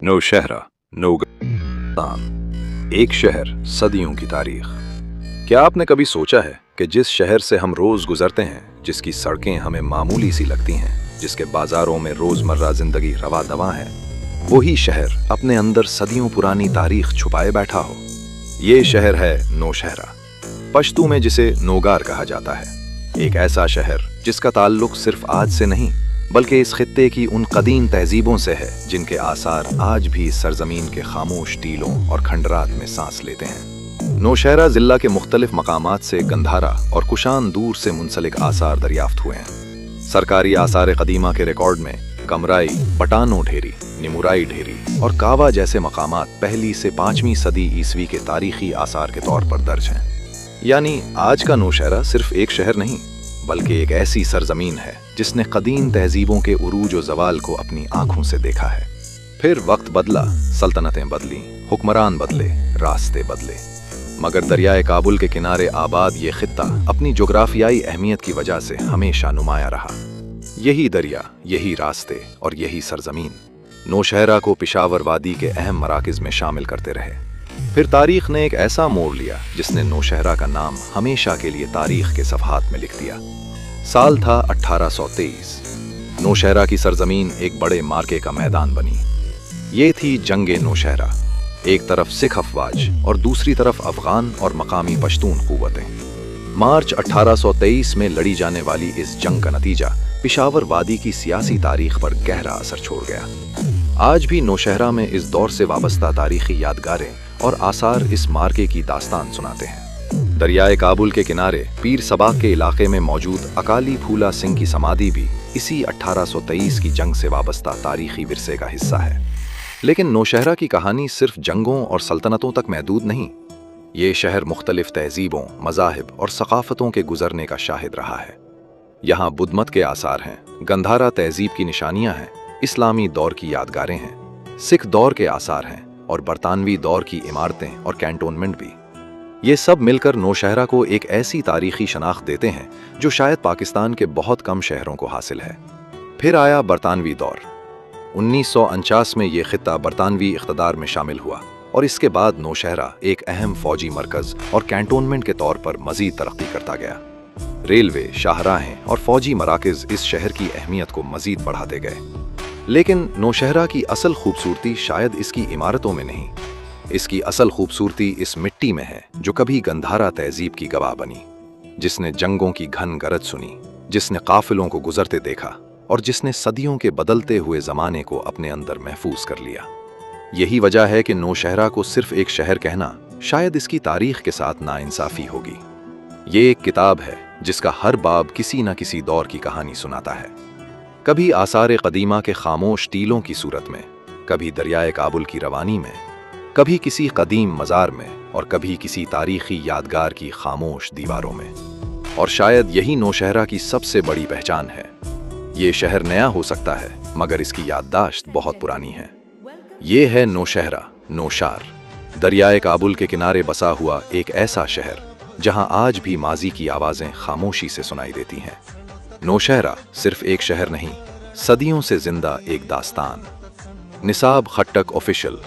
नौशहरा नौगान, एक शहर सदियों की तारीख। क्या आपने कभी सोचा है कि जिस शहर से हम रोज गुजरते हैं, जिसकी सड़कें हमें मामूली सी लगती हैं, जिसके बाजारों में रोजमर्रा जिंदगी रवा दवा है, वही शहर अपने अंदर सदियों पुरानी तारीख छुपाए बैठा हो। ये शहर है नौशहरा, पश्तो में जिसे नौगार कहा जाता है। एक ऐसा शहर जिसका ताल्लुक सिर्फ आज से नहीं बल्कि इस खित्ते की उन कदीम तहजीबों से है जिनके आसार आज भी इस सरजमीन के खामोश टीलों और खंडरात में सांस लेते हैं। नौशहरा जिला के मुख्तलिफ मकामात से गंधारा और कुशान दूर से मुंसलिक आसार दरियाफ्त हुए हैं। सरकारी आसार कदीमा के रिकॉर्ड में कमराई, पटानो ढेरी, निमुराई ढेरी और कावा जैसे मकामात पहली से 5वीं सदी ईसवी के तारीखी आसार के तौर पर दर्ज हैं। यानी आज का नौशहरा सिर्फ एक शहर नहीं बल्कि एक ऐसी सरजमीन है जिसने कदीम तहजीबों के उरूज और जवाल को अपनी आंखों से देखा है। फिर वक्त बदला, सल्तनतें बदली, हुक्मरान बदले, रास्ते बदले, मगर दरियाए काबुल के किनारे आबाद ये खित्ता अपनी जोग्राफियाई अहमियत की वजह से हमेशा नुमाया रहा। यही दरिया, यही रास्ते और यही सरजमीन नौशहरा को पिशावर वादी के अहम मराकज़ में शामिल करते रहे। फिर तारीख ने एक ऐसा मोड़ लिया जिसने नौशहरा का नाम हमेशा के लिए तारीख के सफ़हात में लिख दिया। साल था 1823। नौशहरा की सरजमीन एक बड़े मार्के का मैदान बनी। ये थी जंगे नौशहरा, एक तरफ सिख अफवाज और दूसरी तरफ अफगान और मकामी पश्तून कुव्वतें। मार्च 1823 में लड़ी जाने वाली इस जंग का नतीजा पिशावर वादी की सियासी तारीख पर गहरा असर छोड़ गया। आज भी नौशहरा में इस दौर से वाबस्ता तारीखी यादगारें और आसार इस मार्के की दास्तान सुनाते हैं। दरियाए काबुल के किनारे पीर सबाह के इलाके में मौजूद अकाली फूला सिंह की समाधि भी इसी 1823 की जंग से वाबस्ता तारीखी विरसे का हिस्सा है। लेकिन नौशहरा की कहानी सिर्फ जंगों और सल्तनतों तक महदूद नहीं। ये शहर मुख्तलिफ तहजीबों, मज़ाहिब और सकाफ़तों के गुजरने का शाहिद रहा है। यहाँ बुद्ध के आसार हैं, गंधारा तहजीब की निशानियाँ हैं, इस्लामी दौर की यादगारें हैं, सिख दौर के आसार हैं और बरतानवी दौर की इमारतें और कैंटोनमेंट भी। ये सब मिलकर नौशहरा को एक ऐसी तारीखी शनाख्त देते हैं जो शायद पाकिस्तान के बहुत कम शहरों को हासिल है। फिर आया बरतानवी दौर। 1949 में ये खित्ता बरतानवी इख्तदार में शामिल हुआ और इसके बाद नौशहरा एक अहम फौजी मरकज़ और कैंटोनमेंट के तौर पर मज़ीद तरक्की करता गया। रेलवे, शाहराहें और फौजी मराकज़ इस शहर की अहमियत को मज़ीद बढ़ाते गए। लेकिन नौशहरा की असल खूबसूरती शायद इसकी इमारतों में नहीं, इसकी असल खूबसूरती इस मिट्टी में है जो कभी गंधारा तहजीब की गवाह बनी, जिसने जंगों की घन गरज सुनी, जिसने काफिलों को गुजरते देखा और जिसने सदियों के बदलते हुए ज़माने को अपने अंदर महफूज कर लिया। यही वजह है कि नौशहरा को सिर्फ एक शहर कहना शायद इसकी तारीख के साथ नाइंसाफ़ी होगी। ये एक किताब है जिसका हर बाब किसी न किसी दौर की कहानी सुनाता है। कभी आसार कदीमा के खामोश टीलों की सूरत में, कभी दरियाए काबुल की रवानी में, कभी किसी कदीम मज़ार में और कभी किसी तारीखी यादगार की खामोश दीवारों में। और शायद यही नौशहरा की सबसे बड़ी पहचान है। ये शहर नया हो सकता है मगर इसकी याददाश्त बहुत पुरानी है। ये है नौशहरा, नौशार, दरियाए काबुल के किनारे बसा हुआ एक ऐसा शहर जहां आज भी माजी की आवाज़ें खामोशी से सुनाई देती हैं। नौशहरा सिर्फ एक शहर नहीं, सदियों से जिंदा एक दास्तान। निसाब खट्टक ऑफिशियल।